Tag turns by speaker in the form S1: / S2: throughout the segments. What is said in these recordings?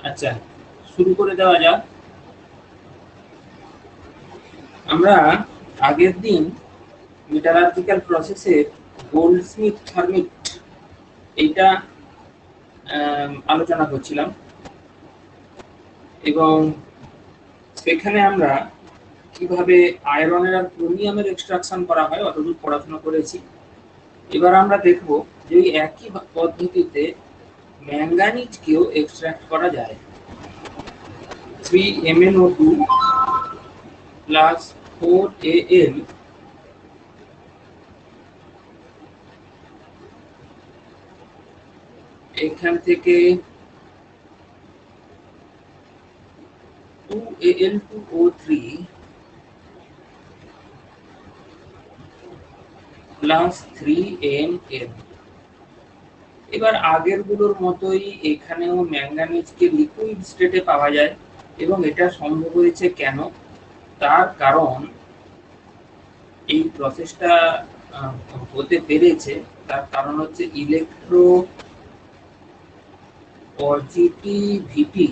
S1: আচ্ছা, শুরু করে দেওয়া যাক। আমরা আগের দিন মেটালার্জিক্যাল প্রসেসের গোল্ডস্মিথ থার্মিট এইটা আলোচনা করছিলাম, এবং সেখানে আমরা কিভাবে আয়রনের আর ক্রোমিয়ামের এক্সট্রাকশন করা হয় অতদূর পড়াশোনা করেছি। এবার আমরা দেখব যে এই একই পদ্ধতিতে ম্যাঙ্গানিজকেও এক্সট্রাক্ট করা যায়। 3MnO2 প্লাস 4Al এখান থেকে 2Al2O3 প্লাস 3Mn। এবার আগের গুলোর মতোই এখানেও ম্যাঙ্গানিজকে লিকুইড স্টেটে পাওয়া যায়, এবং এটা সম্ভব হয়েছে কেন? তার কারণ এই প্রসেসটা হতে পেরেছে, তার কারণ হচ্ছে electro positivity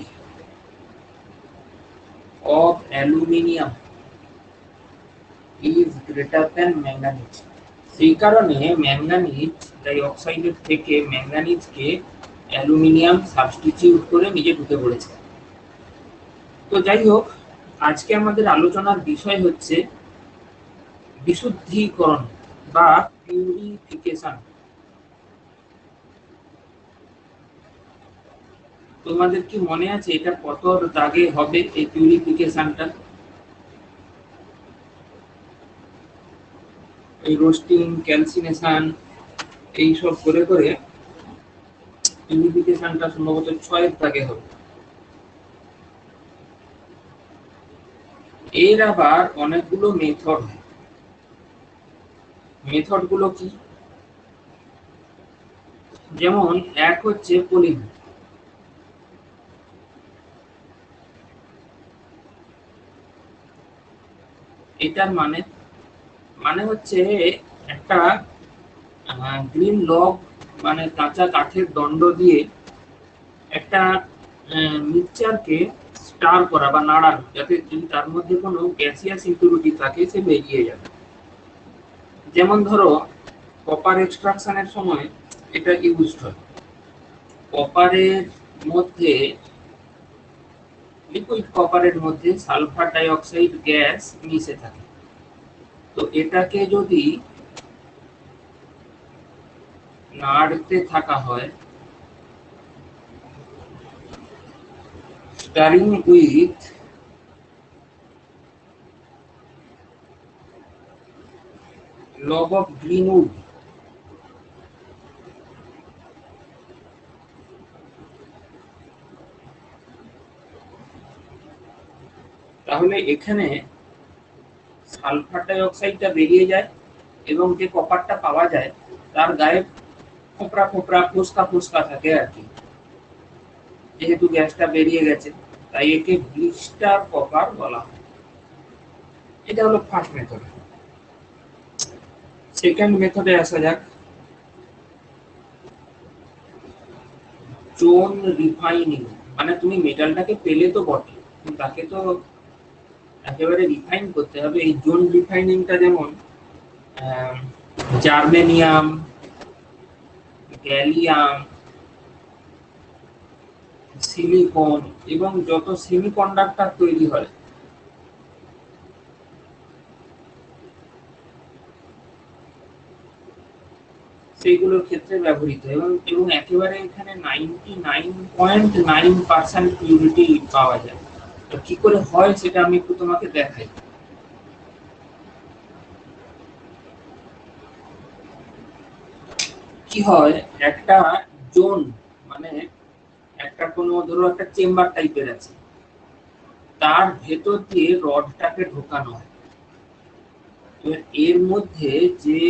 S1: of aluminium is greater than manganese। সেই কারণে ম্যাঙ্গানিজ ডাইঅক্সাইডের থেকে ম্যাঙ্গানিজকে অ্যালুমিনিয়াম সাবস্টিটিউট করে নিজে ঢুকে পড়েছে। তো যাই হোক, আজকে আমাদের আলোচনার বিষয় হচ্ছে বিশুদ্ধীকরণ বা পিউরিফিকেশন। তোমাদের কি মনে আছে এটা কত দাগে হবে এই পিউরিফিকেশনটা? এই রোস্টিং, ক্যালসিনেশন এইসব করে করে পিউরিফিকেশনটা সম্ভবত 6 দাগে হবে। এর আবার অনেকগুলো মেথড। মেথডগুলো কি? যেমন এক হচ্ছে পোলিং। এটার মানে হচ্ছে একটা গ্রিন লগ মানে কাঁচা কাঠের দণ্ড দিয়ে একটা মিক্সচারকে স্টার করা বা নাড়ানো, যাতে যদি তার মধ্যে কোনো গ্যাসিয়াস ইম্পিউরিটি থাকে সে বেরিয়ে যাবে। যেমন ধরো কপার এক্সট্রাকশনের সময় এটা ইউজড হয়। কপারের মধ্যে, লিকুইড কপারের মধ্যে সালফার ডাইঅক্সাইড গ্যাস মিশে থাকে। তো এটাকে যদি নাড়তে থাকা হয়, stirring with log of green wood, তাহলে এখানে সালফার ডাইঅক্সাইডটা বেরিয়ে যায়, এবং যে কপারটা পাওয়া যায় তার গায়ে ফোঁকরা ফোঁকরা ফোসকা ফোসকা থাকে আর কি। যেহেতু গ্যাসটা বেরিয়ে গেছে তাই একে ব্লিস্টার কপার বলা হয়। এটা হলো ফার্স্ট মেথড। সেকেন্ড মেথডে আসা যাক। জোন রিফাইনিং, মানে তুমি মেটালটাকে পেলে তো বটে, তাকে তো একেবারে রিফাইন করতে হবে। এই জোন রিফাইনিংটা যেমন জার্মেনিয়াম, গ্যালিয়াম, সিলিকন এবং যত সেমিকন্ডাক্টর তৈরি হয় সেইগুলোর ক্ষেত্রে ব্যবহৃত, এবং একেবারে এখানে 99.9% পিউরিটি পাওয়া যায়। তো কি করে হয় সেটা আমি একটু তোমাকে দেখাই। কি হয়, একটা জোন মানে একটা কোনো ধরো একটা চেম্বার টাইপের আছে, তার ভেতর দিয়ে রডটাকে ঢোকানো হয়। তো এর মধ্যে যে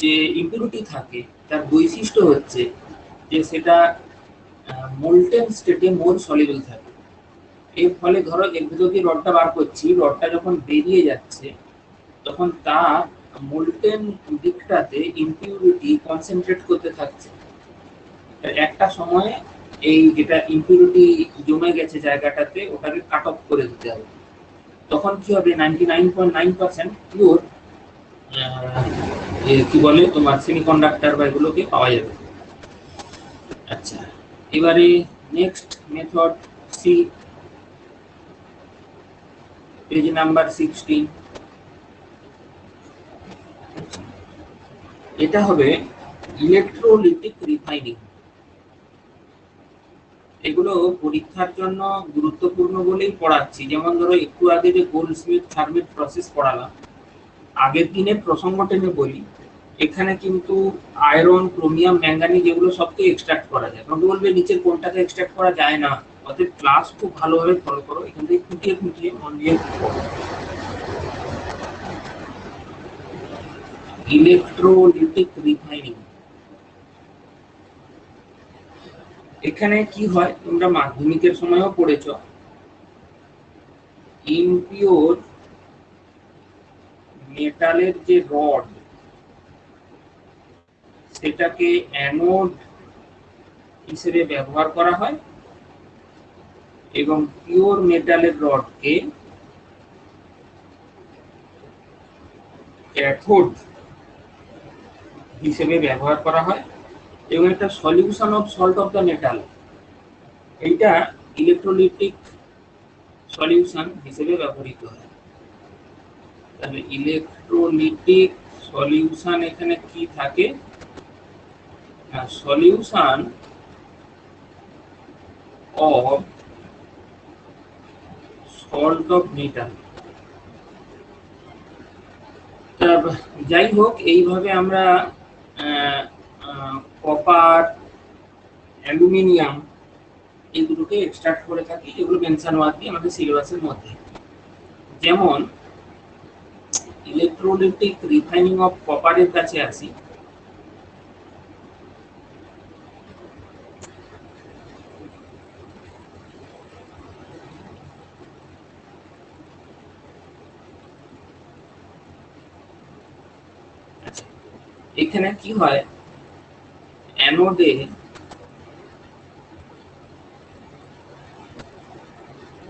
S1: যে ইম্পিউরিটি থাকে তার বৈশিষ্ট্য হচ্ছে যে সেটা মোল্টেন স্টেটে মোর সলিউবল থাকে। এর ফলে ধরো এর ভেতর দিয়ে রডটা বার করছি, রডটা যখন বেরিয়ে যাচ্ছে তখন তার মোল্টেন দিকটাতে ইম্পিউরিটি কনসেন্ট্রেট করতে থাকছে। একটা সময়ে এই যেটা ইম্পিউরিটি জমে গেছে জায়গাটাতে ওটাকে কাট অফ করে দিতে হবে। তখন কি হবে 99.9% পিওর কি বলে তোমার সেমিকন্ডাক্টর বা এগুলোকে পাওয়া যাবে। আচ্ছা, এবারে next method C, page number 16। এটা হবে ইলেকট্রোলিটিক রিফাইনিং। এগুলো পরীক্ষার জন্য গুরুত্বপূর্ণ বলেই পড়াচ্ছি। যেমন ধরো একটু আগে যে গোল্ডস্মিথ থার্মিট প্রসেস পড়ালাম, আগের দিনের প্রসঙ্গ টেনে বলি, এখানে কিন্তু আয়রন, ক্রোমিয়াম, ম্যাঙ্গানিজ এগুলো সবকে এক্সট্রাক্ট করা যায়। কারণ বলবে নিচের কোনটাকে এক্সট্রাক্ট করা যায় না। অতএব ক্লাস খুব ভালোভাবে ফলো করো, এখান থেকে খুঁটিয়ে খুঁটিয়ে মন দিয়ে পড়ো। ইলেকট্রোলিটিক রিফাইনিং, এখানে কি হয় তোমরা মাধ্যমিকের সময়ও পড়েছো, ইমপিওর মেটালের যে রড সেটাকে অ্যানোড হিসেবে ব্যবহার করা হয় এবং পিওর মেটালের রডকে ক্যাথোড হিসেবে ব্যবহার করা হয় এবং একটা solution of salt of the metal, এইটা ইলেকট্রোলিটিক সলিউশন হিসেবে ব্যবহৃত হয়। তাহলে ইলেকট্রোলিটিক সলিউশন এখানে কি থাকে, solution of salt of metal. যাই হোক, এইভাবে আমরা কপার, অ্যালুমিনিয়াম এগুলোকে এক্সট্রাক্ট করে থাকি। এগুলো মেনশন ওয়ার্কি আমাদের সিলেবাসের মধ্যে। যেমন ইলেকট্রোলিটিক রিফাইনিং অফ কপারের কাছে আসি। এখানে কি হয়, অ্যানোডে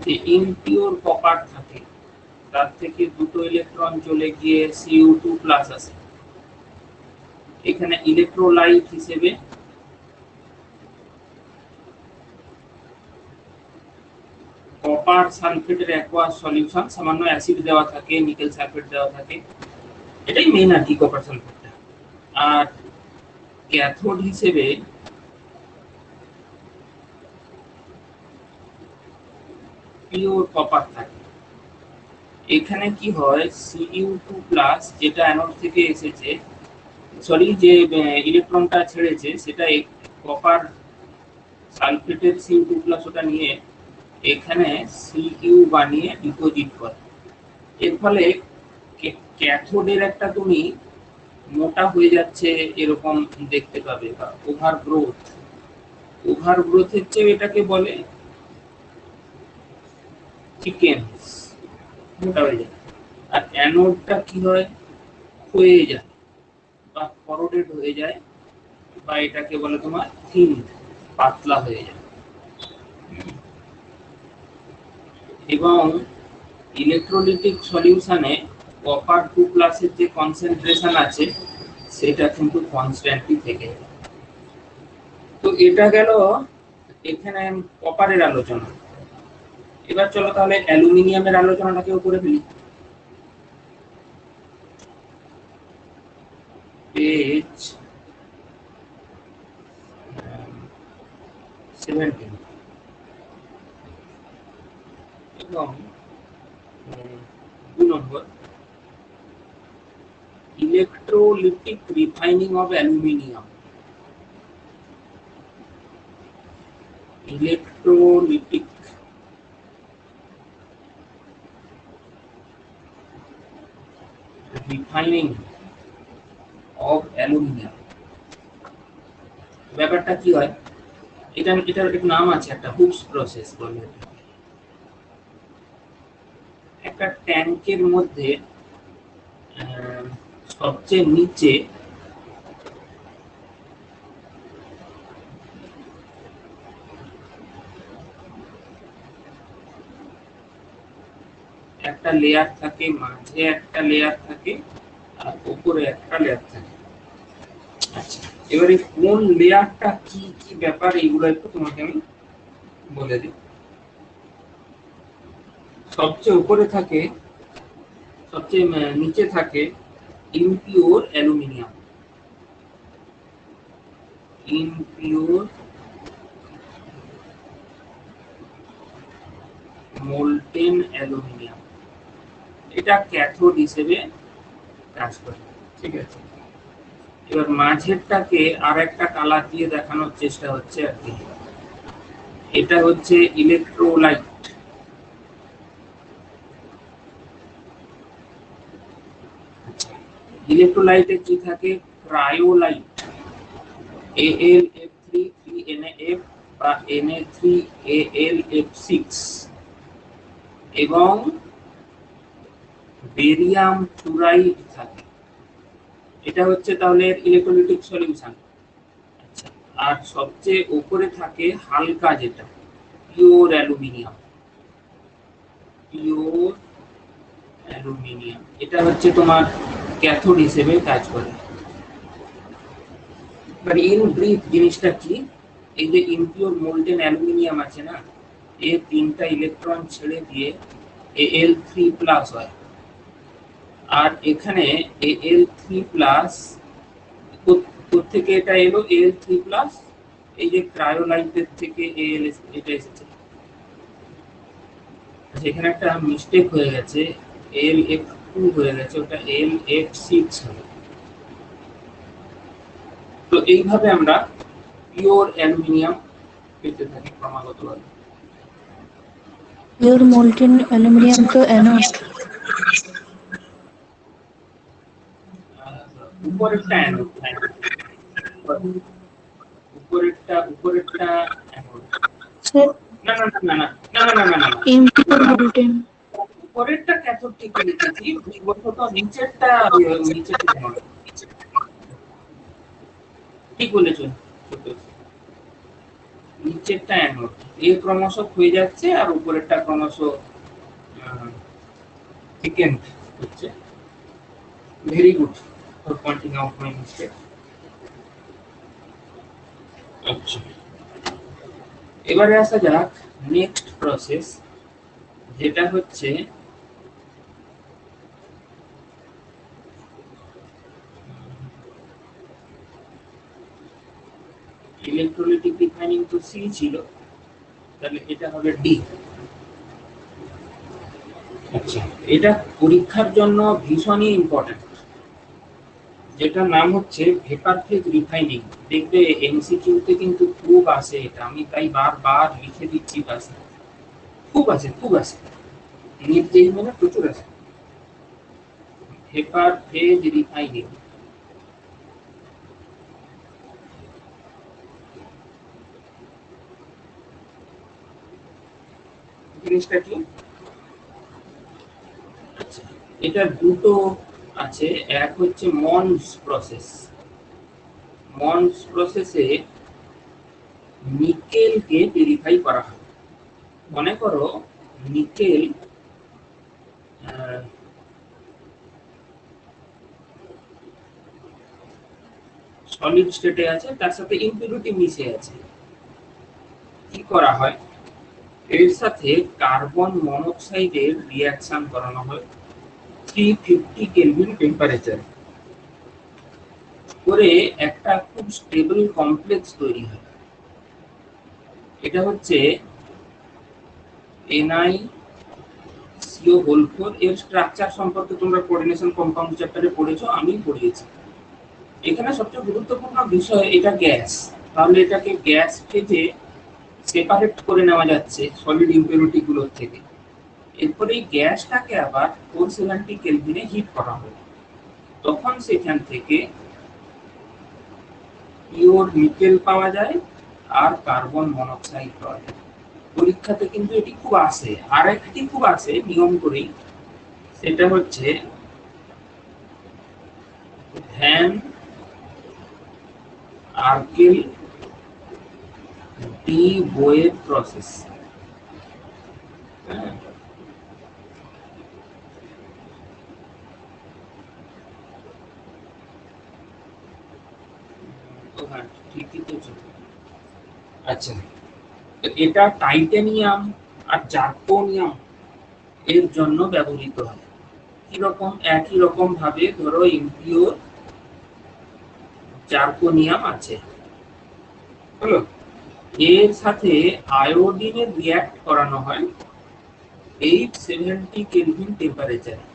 S1: যে ইমপিওর কপার থাকে তার থেকে দুটো ইলেকট্রন চলে গিয়ে Cu2+ আসে। এখানে ইলেকট্রোলাইট হিসেবে কপার সালফেটের অ্যাকোয়াস সলিউশন, সামান্য অ্যাসিড দেওয়া থাকে, নিকেল সালফেট দেওয়া থাকে, এটাই মেইন আর কি কপার সালফেটটা। আর ক্যাথোড হিসেবে পিওর কপার থাকে। এখানে কি হয়, Cu2+ যেটা অ্যানোড থেকে এসেছে, সরি যে ইলেকট্রনটা ছেড়েছে সেটা কপার সালফেটের Cu2+ ওটা নিয়ে এখানে Cu বানিয়ে ডিপোজিট করে। এর ফলে ক্যাথোডের একটা তুমি মোটা হয়ে যাচ্ছে এরকম দেখতে পাবে, বা ওভার গ্রোথ। ওভার গ্রোথের চেয়ে এটাকে বলে চিকেন, মোটা হয়ে যায়। আর অ্যানোডটা কি হয়, ক্ষয়ে যায় বা করোডেড হয়ে যায়, বা এটাকে বলে তোমার থিন, পাতলা হয়ে যায়। এবং ইলেকট্রোলিটিক সলিউশনে কপার 2+ এর যে কনসেন্ট্রেশন আছে সেটা কিন্তু কনস্ট্যান্টই থেকে যায়। তো এটা গেল এখানে কপারের আলোচনা। এবার চলো তাহলে অ্যালুমিনিয়ামের আলোচনাটাকেও করে ফেলি। পেজ 17 এবং 2 নম্বর, electrolytic refining of aluminium. Electrolytic refining of aluminium, ব্যাপারটা কি হয়, এটার একটা নাম আছে, একটা হুপস প্রসেস বলে। একটা ট্যাঙ্কের মধ্যে সবচেয়ে নিচে একটা লেয়ার থাকে, মাঝে একটা লেয়ার থাকে, আর উপরে একটা লেয়ার থাকে। আচ্ছা, এবারে কোন লেয়ারটা কি কি ব্যাপার এইগুলো একটু তোমাকে আমি বলে দিই। সবচেয়ে উপরে থাকে, সবচেয়ে নিচে থাকে impure aluminium. Impure molten aluminium, এটা ক্যাথোড হিসেবে কাজ করে। ঠিক আছে, এবার মাঝেরটাকে আর একটা কালার দিয়ে দেখানোর চেষ্টা হচ্ছে আর কি। এটা হচ্ছে ইলেকট্রোলাইট। ইলেকট্রোলাইটে কি থাকে? ক্রায়োলাইট, AlF3 3NF বা Na3AlF6 এবং বেরিয়াম ফ্লুরাইড থাকে। এটা হচ্ছে তাহলে ইলেকট্রোলাইটিক সলিউশন। আচ্ছা, আর সবচেয়ে উপরে থাকে হালকা যেটা পিওর অ্যালুমিনিয়াম। পিওর অ্যালুমিনিয়াম এটা হচ্ছে তোমার ক্যাথোড হিসেবে কাজ করে। বাট ইন ব্রিফ জিনিসটা কি, এই যে ইমপিওর মোল্টেন অ্যালুমিনিয়াম আছে না, এর তিনটা ইলেকট্রন ছেড়ে দিয়ে Al3+ হয়, আর এখানে Al3+ থেকে এটা এলো Al3+, এই যে ক্রায়োলাইটের থেকে Al এটা এসেছে। সেখানে একটা মিস্টেক হয়ে গেছে, Lf2 হয়ে গেছে, ওটা Lf6 হবে। তো এইভাবে আমরা পিওর অ্যালুমিনিয়াম পেতে থাকি ক্রমাগতভাবে।
S2: পিওর মোল্টেন অ্যালুমিনিয়াম তো অ্যানোড।
S1: উপরেরটা অ্যানোড, উপরেরটা অ্যানোড। না না না না না না না না না,
S2: ইমপিওর মোল্টেন
S1: উপরেরটা ক্যাথোড ঠিক লিখেছি, ভুলবশত নিচেরটা অ্যানোড। ঠিক বলেছো, নিচেরটা অ্যানোড, এই ক্রমশ হয়ে যাচ্ছে আর উপরেরটা ক্রমশ থিকেন্ড হচ্ছে। Very good for pointing out my mistake. আচ্ছা, এবারে আসা যাক নেক্সট প্রসেস, যেটা হচ্ছে ইলেকট্রোলাইটিক রিফাইনিং। তো সি ছিল, তাহলে এটা হবে ডি। আচ্ছা, এটা পরীক্ষার জন্য ভীষণই ইম্পর্টেন্ট, যেটা নাম হচ্ছে ভেপার ফেজ রিফাইনিং। দেখবে এমসিকিউতে কিন্তু খুব আসে এটা, আমি তাই বারবার লিখে দিচ্ছি পাশে। খুব আসে নির্দেশ মানে প্রচুর আসে। ভেপার ফেজ রিফাইনিং জিনিসটা কি? আচ্ছা, এটা দুটো আছে, এক হচ্ছে মনস প্রসেস। মনস প্রসেসে নিকেলকে ভেরিফাই করা হয়। মনে করো নিকেল সলিড স্টেটে আছে, তার সাথে ইম্পিউরিটি মিশে আছে। কি করা হয়, এর সাথে কার্বন মনোক্সাইডের রিঅ্যাকশন করানো হয় 350 কেলভিন টেম্পারেচার করে, একটা খুব স্টেবল কমপ্লেক্স তৈরি হয়। এটা হচ্ছে NiCO4। এর স্ট্রাকচার সম্পর্কে তোমরা কোঅর্ডিনেশন কম্পাউন্ড চ্যাপ্টারে পড়েছো, আমি পড়িয়েছি। এখানে সবচেয়ে গুরুত্বপূর্ণ বিষয় এটা গ্যাস, তাহলে এটাকে গ্যাস ফেজে সেপারেট করে নেওয়া যাচ্ছে সলিড ইম্পিউরিটি গুলোর থেকে। এরপরে এই গ্যাসটাকে আবার 470 কেলভিনে হিট করা হবে, তখন সেখান থেকে পিওর নিকেল পাওয়া যায় আর কার্বন মনোক্সাইড পাওয়া যায়। পরীক্ষাতে কিন্তু এটি খুব আসে। আর একটি খুব আসে নিয়ম করেই, সেটা হচ্ছে ভ্যান আর্কেল ডি বোয়ের প্রসেস। ঠিকই তো ছিল। আচ্ছা, তো এটা টাইটানিয়াম আর জার্কোনিয়াম এর জন্য ব্যবহৃত হয়। কিরকম? একই রকম ভাবে ধরো ইম্পিওর জার্কোনিয়াম আছে, হলো, এর সাথে আয়োডিনের রিঅ্যাক্ট করানো হয় 870 কেলভিন টেম্পারেচারে।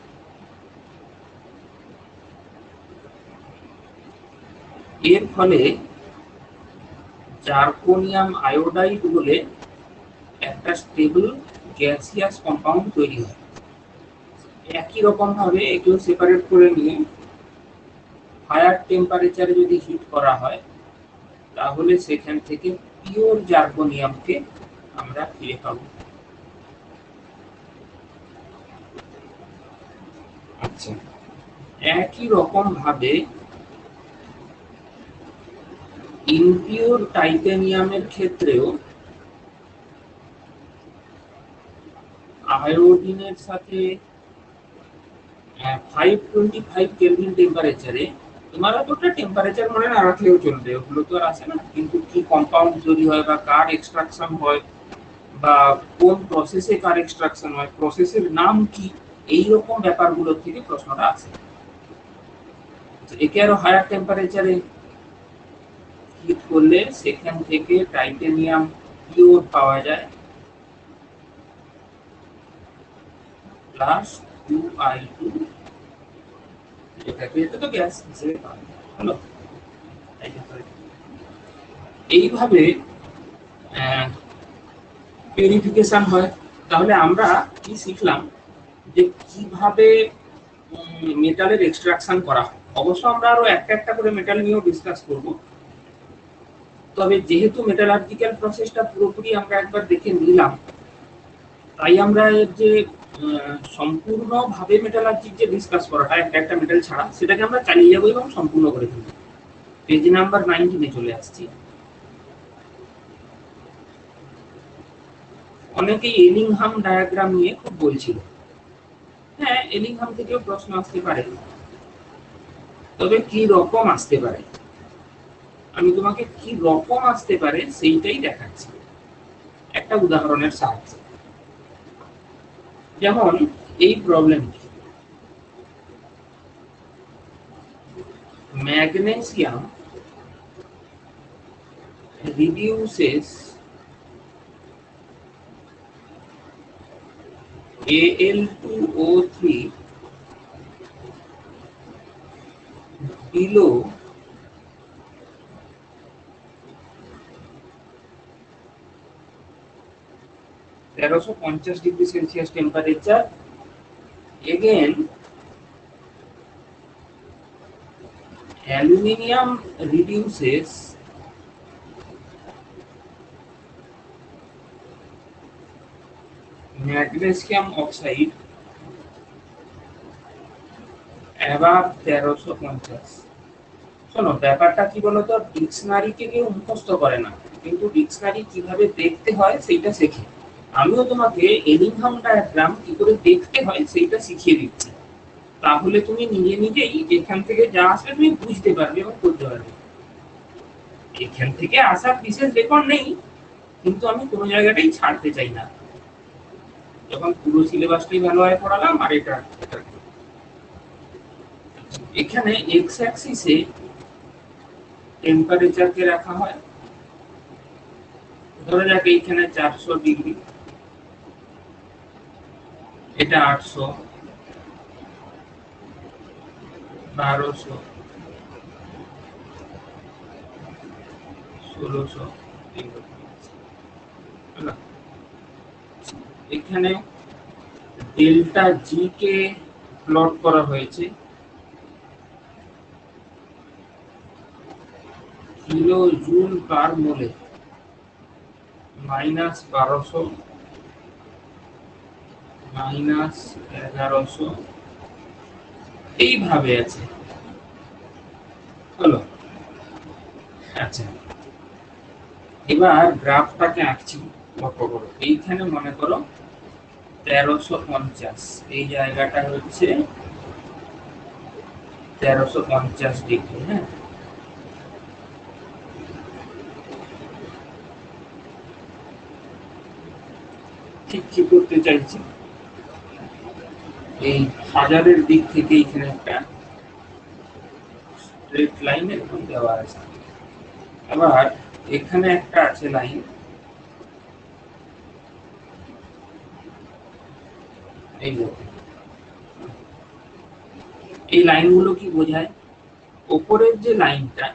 S1: এর ফলে জার্কোনিয়াম আয়োডাইড বলে একটা স্টেবল গ্যাসিয়াস কম্পাউন্ড তৈরি হয়। একই রকম ভাবে এগুলো সেপারেট করে নিয়ে হায়ার টেম্পারেচারে যদি হিট করা হয় তাহলে সেখান থেকে পিওর জার্কোনিয়ামকে আমরা ফিরে পাবো। আচ্ছা, একই রকম ভাবে ইম্পিওর টাইটানিয়ামের ক্ষেত্রেও আয়োডিনের সাথে 525 কেলভিন টেম্পারেচারে, তোমার অতটা টেম্পারেচার মনে না রাখলেও চলবে, ওগুলো তো আর আসে না, কিন্তু কি কম্পাউন্ড তৈরি হয় বা কার এক্সট্রাকশন হয় বা কোন প্রসেসে কার এক্সট্রাকশন হয়, প্রসেসের নাম কি, এই রকম ব্যাপারগুলো থেকে প্রশ্নটা আসে। একে আরো হায়ার টেম্পারেচারে হিট করলে সেখান থেকে টাইটানিয়াম পিওর পাওয়া যায় প্লাস 2i2, এটাকে এটা তো গ্যাস হিসেবে পাওয়া যায়। হলো, এইভাবে পিউরিফিকেশন হয়। তাহলে আমরা কি শিখলাম যে কিভাবে মেটালের এক্সট্রাকশন করা হয়। অবশ্য আমরা আরো একটা একটা করে মেটাল নিয়েও ডিসকাস করব, তবে যেহেতু মেটালার্জিক্যাল প্রসেসটা পুরোপুরি আমরা একবার দেখে নিলাম, তাই আমরা এর যে সম্পূর্ণভাবে মেটালার্জিক যে ডিসকাস করাটা একটা একটা মেটাল ছাড়া, সেটাকে আমরা চালিয়ে যাবো এবং সম্পূর্ণ করে ফেলবো। পেজ নাম্বার 19 চলে আসছি। অনেকেই এলিংহাম ডায়াগ্রাম নিয়ে খুব বলছিল। হ্যাঁ, এলিংহাম থেকেও প্রশ্ন আসতে পারে, তবে কি রকম আসতে পারে আমি তোমাকে কি রকম আসতে পারে সেইটাই দেখাচ্ছি একটা উদাহরণের সাহায্যে। যেমন এই প্রবলেমটি, magnesium reduces Al2O3 below 1350 degree Celsius temperature. Again, aluminium reduces magnesium oxide above 1350. শোনো, ব্যাপারটা কি বলতো, ডিকশনারিকে কেউ মুখস্থ করে না, কিন্তু ডিকশনারি কিভাবে দেখতে হয় সেইটা শেখে। আমিও তোমাকে এলিংহাম ডায়াগ্রাম কি করে দেখতে হয় সেইটা শিখিয়ে দিচ্ছি, তাহলে তুমি নিজে নিজেই এখান থেকে যা আসবে তুমি বুঝতে পারবে এবং করতে পারবে। এখান থেকে আসার বিশেষ রেকর্ড নেই, কিন্তু আমি কোনো জায়গাটাই ছাড়তে চাই না, যখন পুরো সিলেবাসটাই ভালোভাবে পড়ালাম। আর এটা এখানে এক্স অ্যাক্সিসে টেম্পারেচারকে রাখা হয়, ধরে যাক এইখানে 400 ডিগ্রি, এটা 800, 1200, 1600, এখানে ডেল্টা জি কে প্লট করা হয়েছে কিলো জুল পার মোলে, -1200, -1100, এইভাবে আছে। হলো, আচ্ছা, এবার গ্রাফটাকে আঁকছি, লক্ষ্য করো। এইখানে মনে করো 1350, এই জায়গাটা হচ্ছে 1350 ডিগ্রি। হ্যাঁ, ঠিক কি করতে চাইছি, এই হাজারের দিক থেকে এখানে একটা স্ট্রেট লাইন এরকম দেওয়া আছে। আবার এখানে একটা আছে লাইন, এই এই লাইনগুলো কি বোঝায়? উপরের যে লাইনটা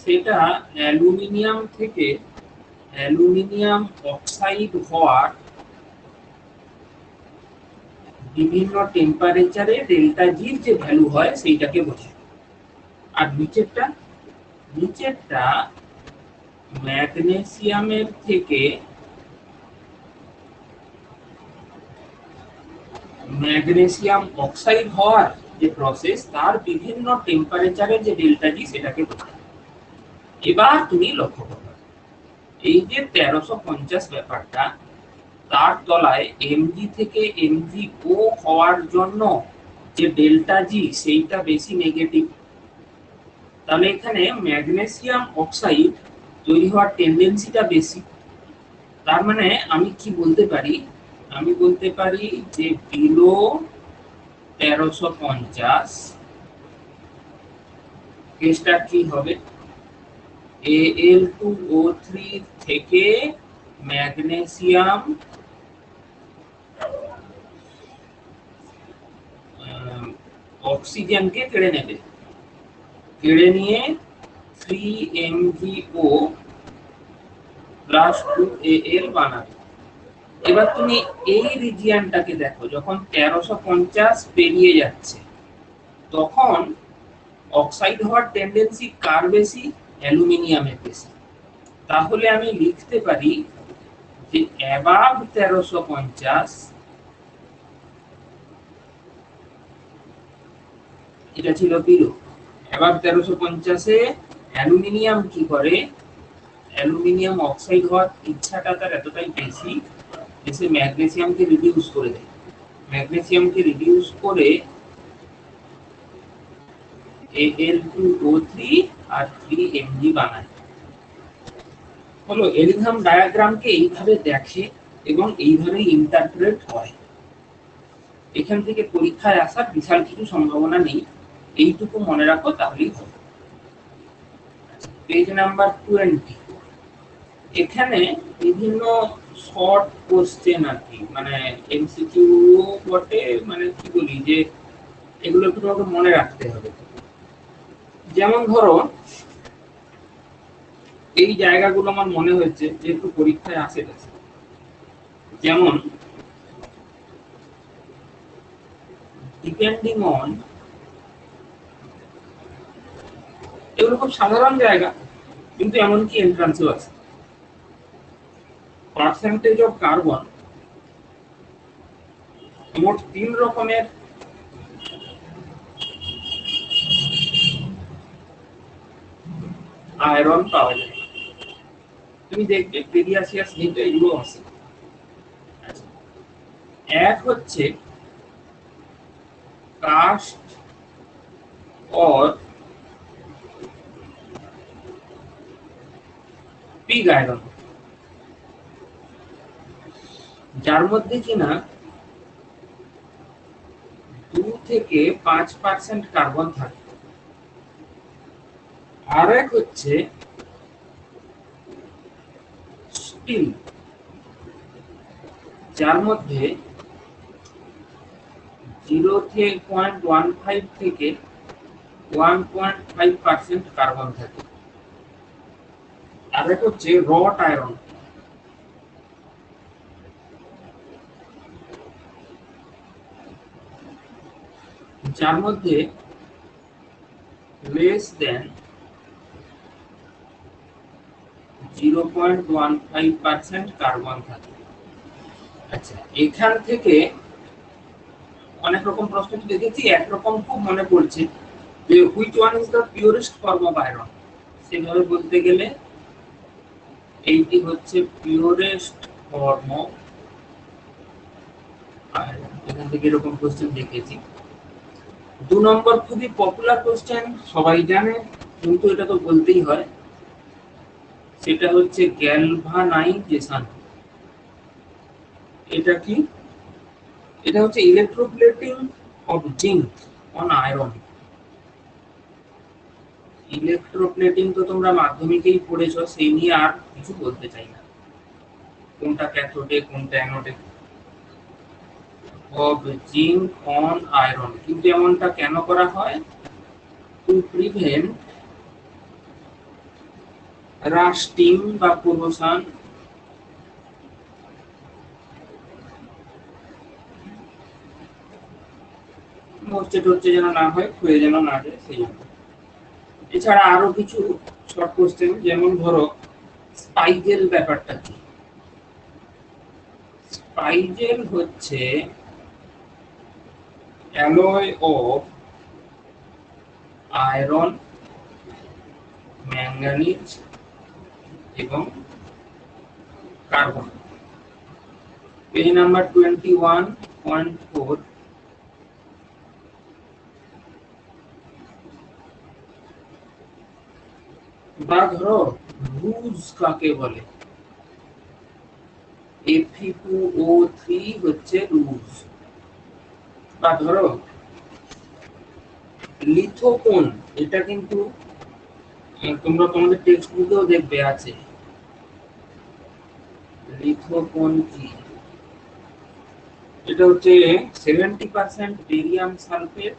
S1: সেটা অ্যালুমিনিয়াম থেকে অ্যালুমিনিয়াম অক্সাইড হওয়ার বিভিন্ন টেম্পারেচারে ডেল্টা জির যে ভ্যালু হয় সেইটাকে বোঝায়। আর নিচেরটা ম্যাগনেসিয়ামের থেকে ম্যাগনেসিয়াম অক্সাইড হওয়ার যে প্রসেস তার বিভিন্ন টেম্পারেচারে যে ডেল্টা জি সেটাকে বোঝায়। এবার তুমি লক্ষ্য করো, এই যে 1350 ব্যাপারটা, তার তলায় এমজি থেকে এমজি ও হওয়ার জন্য যে ডেল্টা জি সেইটা বেশি নেগেটিভ। তাহলে এখানে ম্যাগনেসিয়াম অক্সাইড তৈরি হওয়ার টেন্ডেন্সিটা বেশি। তার মানে আমি কি বলতে পারি? আমি বলতে পারি যে বিলো 1350 কেসটা কি হবে? Al2O3 থেকে ম্যাগনেসিয়াম অক্সিজেনকে কেড়ে নেবে, কেড়ে নিয়ে 3MgO প্লাস 2Al বানাবে। এবার তুমি এই রিজিয়নটাকে দেখো, যখন 1350 পেরিয়ে যাচ্ছে তখন অক্সাইড হওয়ার টেন্ডেন্সি কার বেশি? অ্যালুমিনিয়ামের বেশি। তাহলে আমি লিখতে পারি যে অ্যাবাভ 1350, এটা ছিল বিলো। অ্যাবাভ 1350 এ অ্যালুমিনিয়াম কি করে? অ্যালুমিনিয়াম অক্সাইড হওয়ার ইচ্ছাটা তার এতটাই বেশি যে সে ম্যাগনেসিয়ামকে রিডিউস করে দেয়। ম্যাগনেসিয়ামকে রিডিউস করে Al2O3 আর 3Mg বানায়। হলো এলিনহাম ডায়াগ্রামকে এইভাবে দেখে এবং এইভাবে ইন্টারপ্রেট হয়। এখান থেকে পরীক্ষায় আসার বিশাল কিছু সম্ভাবনা নেই, এইটুকু মনে রাখো তাহলেই হবে। পেজ নাম্বার 20, এখানে বিভিন্ন শর্ট কোশ্চেন আর কি, মানে এমসিকিউ বটে, মানে কি বলি যে এগুলো একটু তোমাকে মনে রাখতে হবে। যেমন ধরো এই জায়গাগুলো আমার মনে হয়েছে যেহেতু পরীক্ষায় আসে গেছে। যেমন ডিপেন্ডিং অন, এগুলো খুব সাধারণ জায়গা কিন্তু এমনকি এন্ট্রান্সেও আছে। পার্সেন্টেজ অফ কার্বন, মোট 3 রকমের আয়রন পাওয়া যায়। তুমি দেখবে প্রিভিয়াস নিতে এগুলো আছে। এক হচ্ছে কাস্ট और পিগ আয়রন, যার মধ্যে কিনা 2 থেকে 5% কার্বন থাকে। আর এক হচ্ছে স্টিল, যার মধ্যে 0.15 থেকে 1.5% কার্বন থাকে। আর এক হচ্ছে রট আয়রন, যার মধ্যে less than 0.15% কার্বন থাকে। আচ্ছা, এখান থেকে অনেক রকম প্রশ্ন দেখেছি, একরকম খুব মনে পড়ছে যে which one is the purest form of iron, সেভাবে বলতে গেলে এইটি হচ্ছে পিওরেস্ট ফর্ম অফ আয়রন। এখান থেকে এরকম কোশ্চেন দেখেছি। 2 নম্বর খুবই পপুলার কোশ্চেন, সবাই জানে কিন্তু এটা তো বলতেই হয়, সেটা হচ্ছে গ্যালভানাইজেশন। এটা কি? এটা হচ্ছে electroplating of zinc on iron. Electroplating তো তোমরা মাধ্যমিকেই পড়েছো, সেই নিয়ে আর কিছু বলতে চাই না, কোনটা ক্যাথোডে কোনটা অ্যানোডে। অফ জিঙ্ক অন আয়রন, কিন্তু এমনটা কেন করা হয়? টু প্রিভেন্ট রাস্টিং বা corrosion, মরচে টরচে যেন না হয়, ক্ষয়ে যেন না যায়, সেই জন্য। এছাড়া আরো কিছু শর্ট কোশ্চেন, যেমন ধরো স্পাইজেল ব্যাপারটা কি? স্পাইজেল হচ্ছে অ্যালয় অফ আয়রন, ম্যাঙ্গানিজ এবং কার্বন। Page number 21.4। বা ধরো রুজ কাকে বলে? Fe2O3 হচ্ছে রুজ। বা ধরো লিথোকোন, এটা কিন্তু তোমরা তোমাদের টেক্সট বুকেও দেখবে আছে। লিথোকোন কি? এটা হচ্ছে 70% বেরিয়াম সালফেট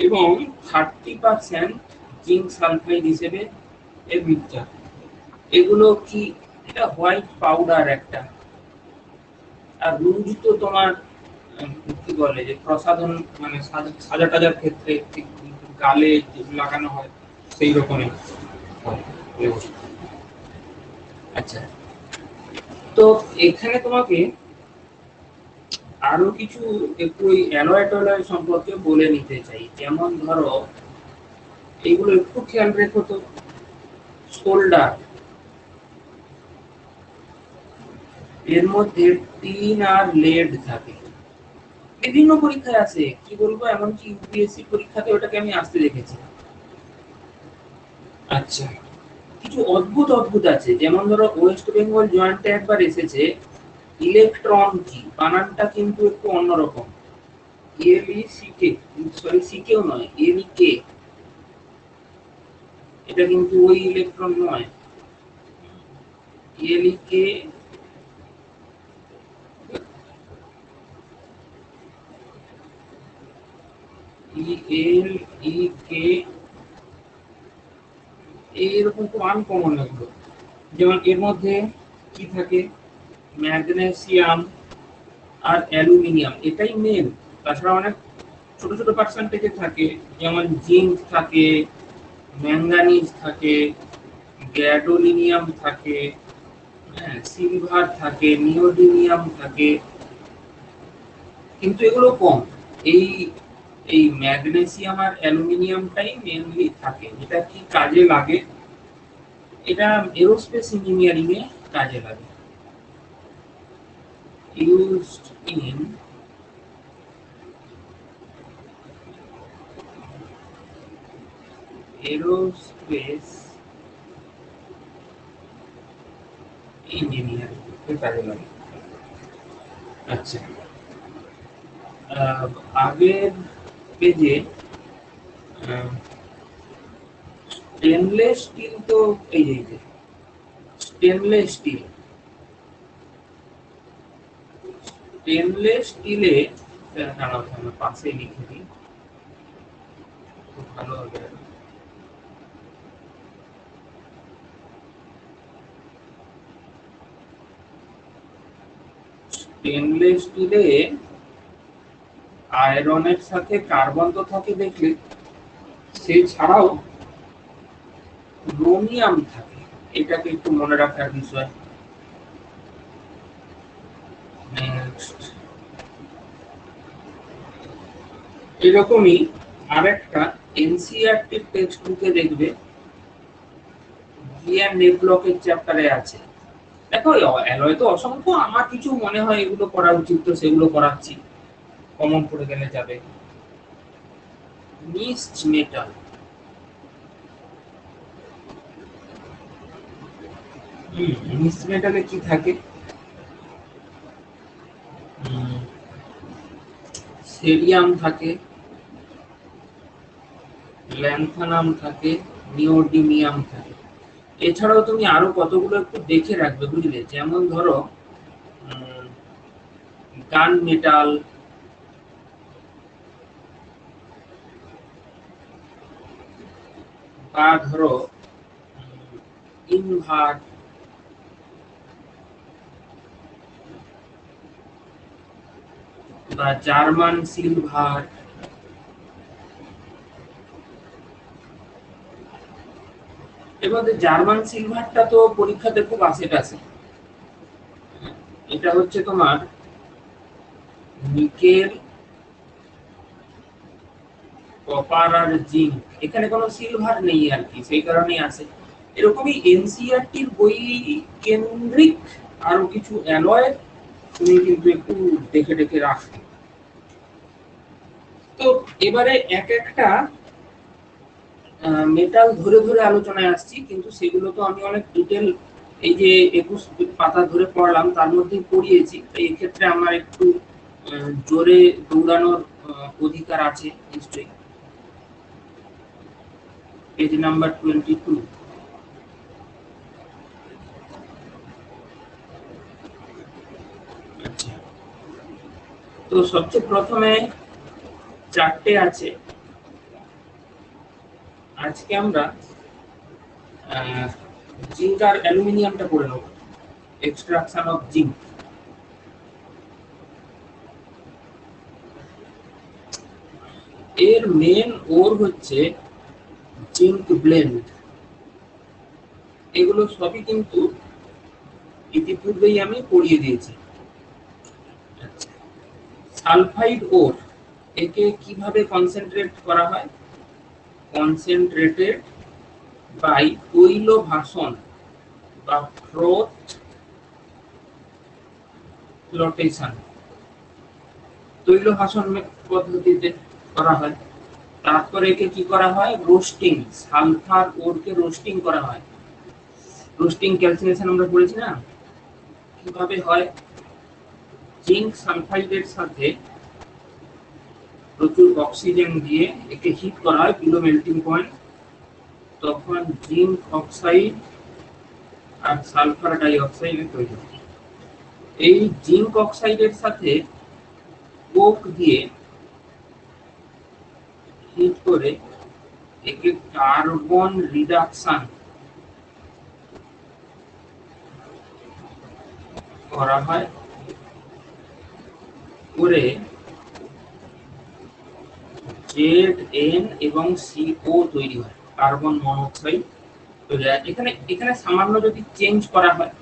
S1: এবং 30% জিঙ্ক সালফাইড হিসেবে এর মিক্সচার। এগুলো কি? এটা হোয়াইট পাউডার একটা। আর রুজ তো তোমার কি বলে যে প্রসাধন, মানে সাজা টাজার ক্ষেত্রে গালে লাগানো হয়, সেই রকমের হয়। আচ্ছা, তো এখানে তোমাকে আরো কিছু একটু ওই অ্যালয় টলয় সম্পর্কে বলে নিতে চাই। যেমন ধরো এইগুলো একটু খেয়াল রেখো তো। সোল্ডার, এর মধ্যে টিন আর লেড থাকে। বিভিন্ন পরীক্ষায় আছে, কি বলবো, এমনকি ইউপিএসসি পরীক্ষাতে ওটাকে আমি আসতে দেখেছি। আচ্ছা, কিছু অদ্ভুত অদ্ভুত আছে, যেমন ধরো ওয়েস্ট বেঙ্গল জয়েন্টে একবার এসেছে ইলেকট্রন কি, বানানটা কিন্তু একটু অন্যরকম। এলইসিকে, সরি সিকেও নয়, এলইকে। এটা কিন্তু ওই ইলেকট্রন নয়, এলইকে। ইএলইকে এইরকম খুব আনকমন এগুলো। যেমন এর মধ্যে কি থাকে? ম্যাগনেসিয়াম আর অ্যালুমিনিয়াম, এটাই মেন। তাছাড়া অনেক ছোট ছোট পার্সেন্টেজে থাকে, যেমন জিঙ্ক থাকে, ম্যাঙ্গানিজ থাকে, গ্যাডোলিনিয়াম থাকে, হ্যাঁ, সিলভার থাকে, নিওডিমিয়াম থাকে, কিন্তু এগুলো কম। এই এই ম্যাগনেসিয়াম আর অ্যালুমিনিয়ামটাই মেইনলি থাকে। এটা কি কাজে লাগে? এটা এরোস্পেস ইঞ্জিনিয়ারিং এ কাজে লাগে। ইউজড ইন এরোস্পেস ইঞ্জিনিয়ারিং এর কাজে লাগে। আচ্ছা, আগের পেজে স্টেনলেস স্টিল, তো এই যে স্টেনলেস স্টিল, স্টেনলেস স্টিলে দাঁড়াও, আমি পাশে লিখে দিই, খুব ভালো হবে। স্টেনলেস স্টিলে আয়রনের সাথে কার্বন তো থাকে দেখলে, সেছাড়াও ক্রোমিয়াম থাকে। এটাকে একটু মনে রাখার বিষয়। নেক্সট, এরকমই আরেকটা এনসিইআরটি টেক্সট বুকে দেখবে, গিয়ার নেটব্লকের চ্যাপ্টারে আছে। দেখো অ্যালয় তো অসংখ্য, আমার কিছু মনে হয় এগুলো করা উচিত, তো সেগুলো করাচ্ছি, কমন পড়ে গেলে যাবে। মিক্সড মেটাল, মিক্স মেটালে কি থাকে? সেরিয়াম থাকে, ল্যান্থানাম থাকে, নিওডিমিয়াম থাকে। এছাড়াও তুমি আরো কতগুলো একটু দেখে রাখবে, বুঝলে? যেমন ধরো গান মেটাল, বা ধরো ইনভার্ট, বা জার্মান সিলভার। এবার জার্মান সিলভারটা তো পরীক্ষাতে খুব আসে টাসে। এটা হচ্ছে তোমার নিকেল, কপার আর জিঙ্ক, এখানে কোনো সিলভার নেই আর কি, সেই কারণেই আছে। এরকমই এনসিইআরটির বই কেন্দ্রিক আরো কিছু অ্যালয় তুমি কিন্তু একটু দেখে দেখে রাখো। তো এবারে এক একটা মেটাল ধরে ধরে আলোচনায় আসছি, কিন্তু সেগুলো তো আমি অনেক ডিটেল এই যে 21 পাতা ধরে পড়লাম তার মধ্যেই পড়িয়েছি। তাই এই ক্ষেত্রে আমার একটু জোরে দৌড়ানোর অধিকার আছে নিশ্চয়ই। Page number 22। আচ্ছা, তো সবচেয়ে প্রথমে চারটে আছে। আজকে আমরা জিঙ্ক আর অ্যালুমিনিয়ামটা করে নেব, এক্সট্রাকশন অফ জিঙ্ক। এর মেন ওর হচ্ছে জিঙ্ক ব্লেন্ড। এগুলো সবই কিন্তু ইতিপূর্বেই আমি পড়িয়ে দিয়েছি। সালফাইড ওর, একে কিভাবে কনসেন্ট্রেট করা হয়? কনসেন্ট্রেটেড বাই তৈল ভাষণ বা ফ্রোথ ফ্লোটেশন, তৈল ভাষণ পদ্ধতিতে করা হয়। তারপরে একে কি করা হয়? রোস্টিং, সালফার ওরকে রোস্টিং করা হয়। রোস্টিং ক্যালসিনেশন আমরা পড়েছি না, কিভাবে হয়? জিঙ্ক সালফাইডের সাথে প্রচুর অক্সিজেন দিয়ে একে হিট করা হয় বিলো মেল্টিং পয়েন্ট, তখন জিঙ্ক অক্সাইড আর সালফার ডাই অক্সাইড তৈরি হয়। এই জিঙ্ক অক্সাইডের সাথে কোক দিয়ে হিট করে একে কার্বন রিডাকশন করা হয়, করে ZN এবং CO তৈরি হয়, কার্বন মনোক্সাইড তৈরি হয়। এখানে এখানে সামান্য যদি চেঞ্জ করা হয়,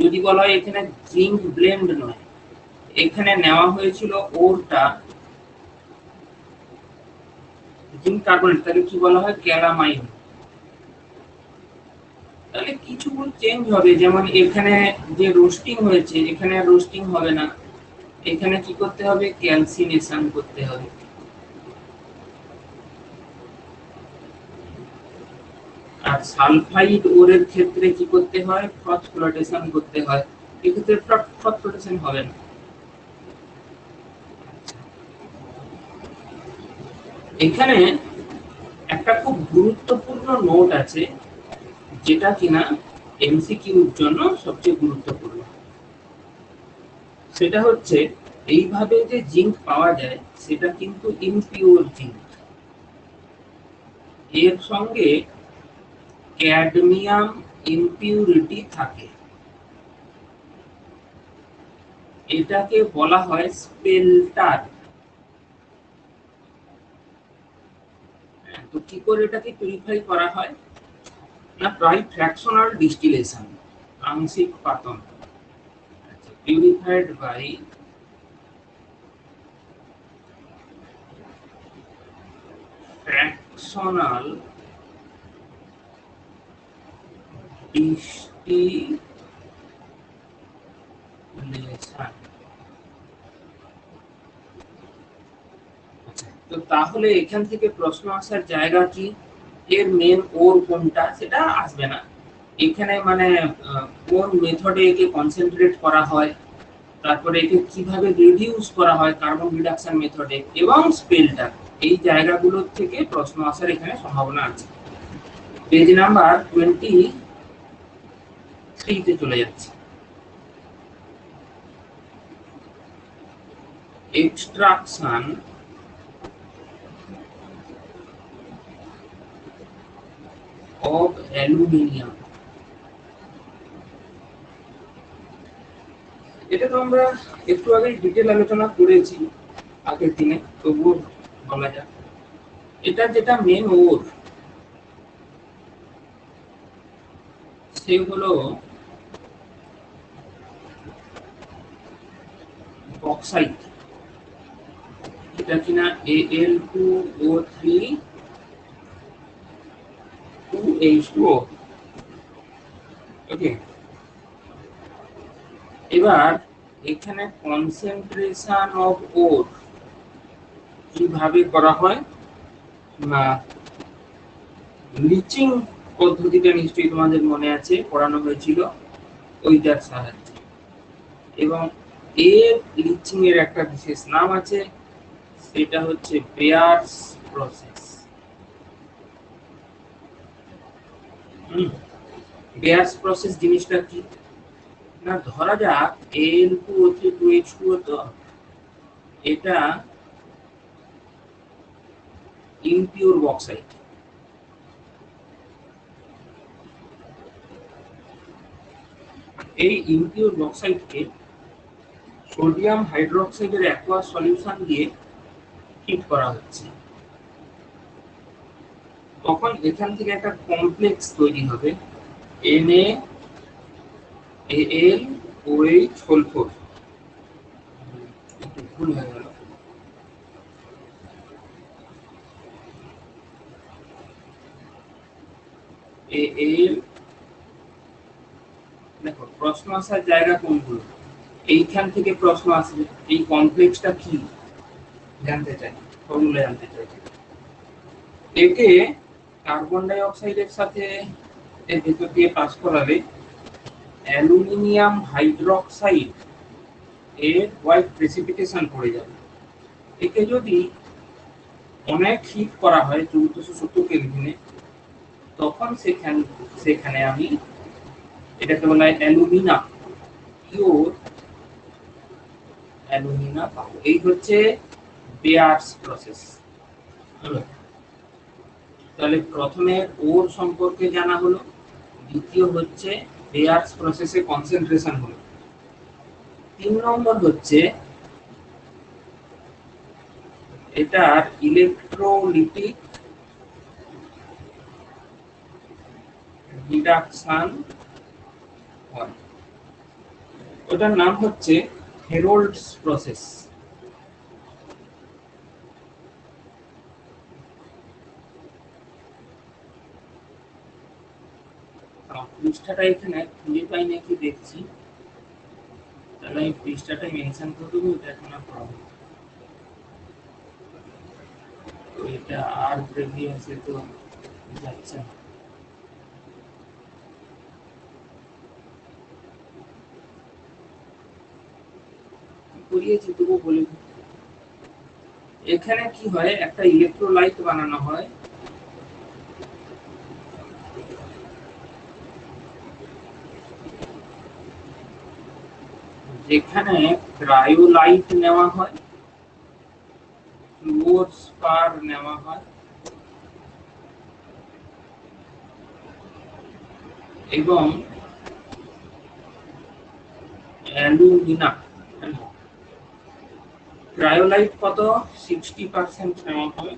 S1: যদি বলা হয় এখানে জিঙ্ক ব্লেন্ড নয়, এখানে নেওয়া হয়েছিল ওরটা জিঙ্ক কার্বনেট, তাহলে কি বলা হয়? ক্যালামাইন। তাহলে কিছু চেঞ্জ হবে, যেমন এখানে যে রোস্টিং হয়েছে এখানে রোস্টিং হবে না, এখানে কি করতে হবে? ক্যালসিনেশন করতে হবে। আর সালফাইড ওরের ক্ষেত্রে কি করতে হয়? ফসফোরিলেশন করতে হয়। এক্ষেত্রে ফসফোরিলেশন হবে না। এখানে একটা খুব গুরুত্বপূর্ণ নোট আছে, যেটা কিনা এমসিকিউর জন্য সবচেয়ে গুরুত্বপূর্ণ। সেটা হচ্ছে এইভাবে যে জিঙ্ক পাওয়া যায় সেটা কিন্তু ইমপিউর জিঙ্ক, এর সঙ্গে ক্যাডমিয়াম ইমপিউরিটি থাকে, এটাকে বলা হয় স্পেল্টার। তো কি করে এটাকে পিউরিফাই করা হয়? না, প্রায় ফ্র্যাকশনাল ডিস্টিলেশন, আংশিক পাতন, পিউরিফাইড বাই ফ্র্যাকশনাল ডিস্টিলেশন। তো তাহলে এখান থেকে প্রশ্ন আসার জায়গা কি? এর মেন ওর কোনটা সেটা আসবে না, এখানে মানে কোন মেথডে একে কনসেন্ট্রেট করা হয়, তারপরে একে কিভাবে রিডিউস করা হয় কার্বন রিডাকশন মেথডে, এবং স্পেলটা, এই জায়গাগুলোর থেকে প্রশ্ন আসার এখানে সম্ভাবনা আছে। পেজ নাম্বার 23 তে চলে যাচ্ছে। Extraction of aluminium. এটা তো আমরা একটু আগে ডিটেল আলোচনা করেছি আগের দিনে, তবুও বলা যাক। এটা যেটা মেন ওর, সে হলো বক্সাইট। এটা কিনা Al2O3 2H2O। ওকে, এবার এখানে কনসেন্ট্রেশন অফ ওর কিভাবে করা হয় না, লিচিং পদ্ধতিটা নিশ্চয়ই তোমাদের মনে আছে, পড়ানো হয়েছিল ওইটার সাহায্যে। এবং এর লিচিং এর একটা বিশেষ নাম আছে, সেটা হচ্ছে বেয়ার্স প্রসেস। বেয়ার্স প্রসেস জিনিসটা কি না, ধরা যাক Al2O3 2H2O, তো এটা ইমপিউর বক্সাইট। এই ইমপিউর বক্সাইটকে সোডিয়াম হাইড্রোক্সাইডের অ্যাকোয়াস সলিউশন দিয়ে হিট করা হচ্ছে। তখন এখান থেকে একটা কমপ্লেক্স তৈরি হবে, NaAlOH whole 4। একটু ভুল হয়ে গেল, Al, দেখো প্রশ্ন আসার জায়গা কোনগুলো, এইখান থেকে প্রশ্ন আসবে। এই কমপ্লেক্সটা কি জানতে চাই, ফর্মুলা জানতে চাই। একে কার্বন ডাই অক্সাইডের সাথে এর ভিতর দিয়ে পাস করালে অ্যালুমিনিয়াম হাইড্রোক্সাইড এর হোয়াইট প্রেসিপিটেশন পড়ে যাবে। একে যদি অনেক হিট করা হয় 1470 কেলভিনে, তখন সেখানে আমি এটাকে বলা হয় অ্যালুমিনা, পিওর অ্যালুমিনা পাবো। এই হচ্ছে বেয়ার্স প্রসেস। তাহলে প্রথমে ওর সম্পর্কে জানা হলো, দ্বিতীয় হচ্ছে বেয়ার্স প্রসেসে কনসেন্ট্রেশন হলো, 3 নম্বর হচ্ছে এটার ইলেকট্রোলিটিক রিডাকশন হয়, ওটার নাম হচ্ছে হেরোল্ডস প্রসেস। পৃষ্ঠাটা এখানে খুঁজে পাই নাকি দেখছি, তাহলে আমি পৃষ্ঠাটাই মেনশন করে দেবো, এটা এখন আর পড়াবো। তো এটা আর প্রিভিয়াসে তো যাচ্ছে না। পড়িয়েছি তবু বলি, এখানে কি হয়, একটা ইলেকট্রোলাইট বানানো হয়, যেখানে ক্রায়োলাইট নেওয়া হয়, ফ্লুওরস্পার নেওয়া হয়, এবং অ্যালুমিনা। ক্রায়োলাইট কত 60% নেওয়া হয়,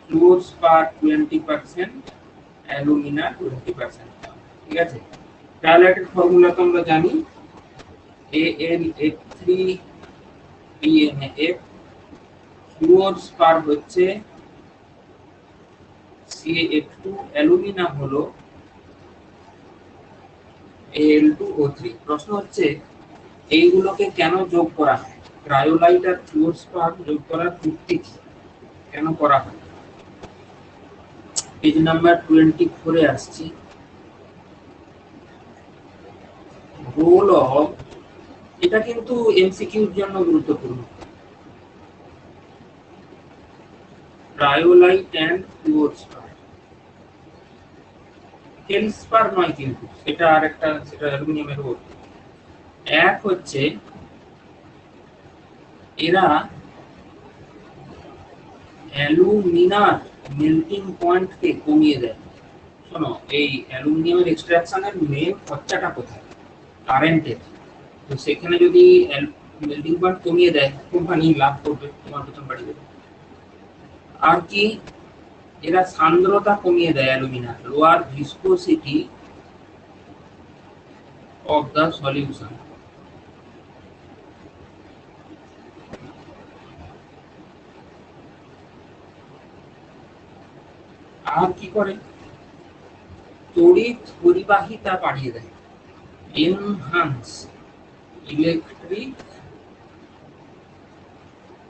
S1: ফ্লুওরস্পার 20%, অ্যালুমিনা 20%। ঠিক আছে, ক্রায়োলাইটের ফর্মুলা তো আমরা জানি, AlF3BnF, ফ্লুওরস্পার হচ্ছে CaF2, অ্যালুমিনা হলো Al2O3। প্রশ্ন হচ্ছে এইগুলোকে কেন যোগ করা হয়, ক্রায়োলাইট আর ফ্লুওরস্পার যোগ করার যুক্তি কি, কেন করা হয়। পেজ নাম্বার 24 এ আসছি। রোল অফ, এটা কিন্তু এমসিকিউর জন্য গুরুত্বপূর্ণ, ক্রায়োলাইট অ্যান্ড ফ্লুওরস্পার। ফেলস্পার নয় কিন্তু, সেটা আরেকটা, সেটা অ্যালুমিনিয়ামের রোল। এক হচ্ছে এরা অ্যালুমিনার মেল্টিং পয়েন্টকে কমিয়ে দেয়। শোনো, এই অ্যালুমিনিয়ামের এক্সট্রাকশনের মেন খরচাটা কোথায়? কারেন্টের। তো সেখানে যদি মেল্টিং পয়েন্ট কমিয়ে দেয়, কোম্পানি লাভ করবে, তোমার বেতন বাড়িয়ে দেবে। আর কি, এরা সান্দ্রতা কমিয়ে দেয় অ্যালুমিনার, lower viscosity of the solution. আর কি করে, তড়িৎ পরিবাহিতা বাড়িয়ে দেয়, এনহান্স ইলেকট্রিক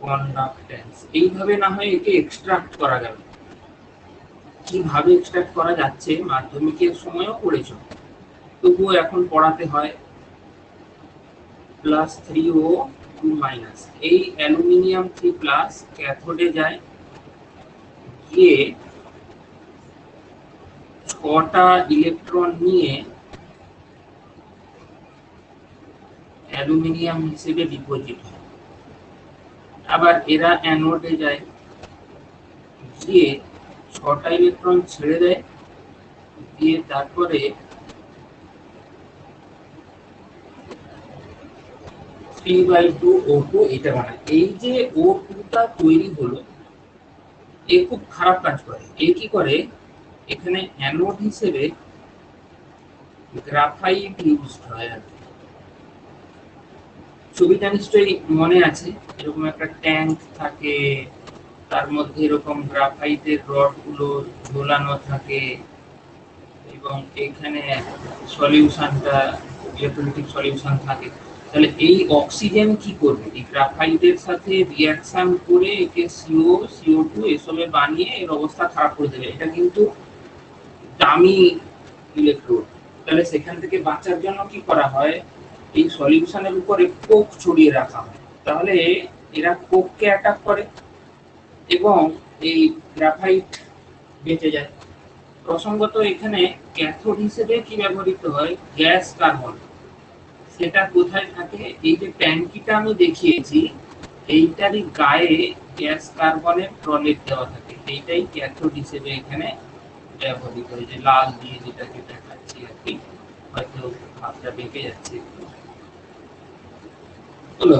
S1: কন্ডাক্টেন্স। এইভাবে না হয় একে এক্সট্রাক্ট করা গেল। কিভাবে এক্সট্রাক্ট করা যাচ্ছে মাধ্যমিকের সময়ও পড়েছো, তবুও এখন পড়াতে হয়। +3O2-, এই অ্যালুমিনিয়াম 3+ ক্যাথোডে যায়, গিয়ে 6টা ইলেকট্রন নিয়ে অ্যালুমিনিয়াম হিসেবে ডিপোজিট হয়। আবার এরা অ্যানোডে যায়, গিয়ে 6টা ইলেকট্রন ছেড়ে দেয়, দিয়ে তারপরে 3/2O2 এটা বানায়। এই যে O2টা তৈরি হলো, এ খুব খারাপ কাজ করে। এ কি করে, এখানে অ্যানোড হিসেবে গ্রাফাইট ইউজ হয়। আর ছবিটা নিশ্চয়ই মনে আছে, এরকম একটা ট্যাঙ্ক থাকে, তার মধ্যে এরকম গ্রাফাইটের রড গুলো ঝোলানো থাকে, এবং এখানে সলিউশনটা ইলেকট্রোলাইটিক সলিউশন থাকে। তাহলে এই অক্সিজেন কি করবে, এই গ্রাফাইটের সাথে রিঅ্যাকশন করে একে CO, CO2 এসবে বানিয়ে এর অবস্থা খারাপ করে দেবে। এটা কিন্তু দামি ইলেকট্রোড। তাহলে সেখান থেকে বাঁচার জন্য কি করা হয়, এই সলিউশনের উপরে কোক ছড়িয়ে রাখা হয়। তাহলে এরা কোককে অ্যাটাক করে এবং এই গ্রাফাইট বেঁচে যায়। প্রসঙ্গত এখানে ক্যাথোড হিসেবে কি ব্যবহৃত হয়, গ্যাস কার্বন। সেটা কোথায় থাকে, এই যে ট্যাঙ্কিটা আমি দেখিয়েছি, এইটারই গায়ে গ্যাস কার্বনের প্রলেপ দেওয়া থাকে, এইটাই ক্যাথোড হিসেবে এখানে ব্যবহৃত হয়। যে লাল দিয়ে যেটাকে দেখাচ্ছি আর কি, হয়তো ভাবটা বেঁকে যাচ্ছে একটু। হলো,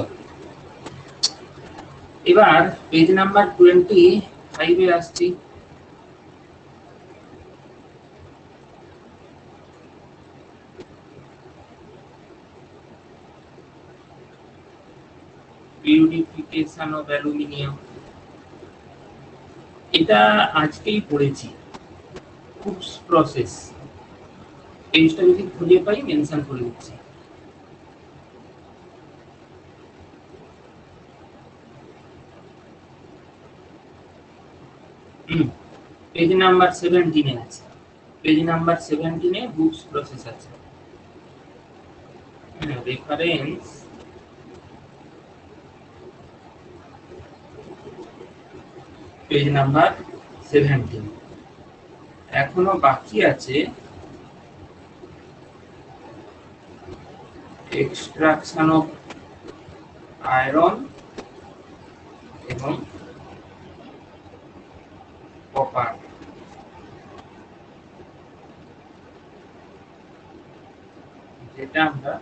S1: এবার পেজ নাম্বার 25-এ আসছি। পিউরিফিকেশন অফ অ্যালুমিনিয়াম, এটা আজকেই পড়েছি, কুকস প্রসেস। পেজটা যদি খুঁজে পাই মেনশন করে দিচ্ছি। পেজ নাম্বার 17-এ আছে, পেজ নাম্বার 17-এ বুকস প্রসেস আছে। Reference page number 17। এখনো বাকি আছে এক্সট্রাকশন অফ আয়রন এবং কপার। যেটা আমরা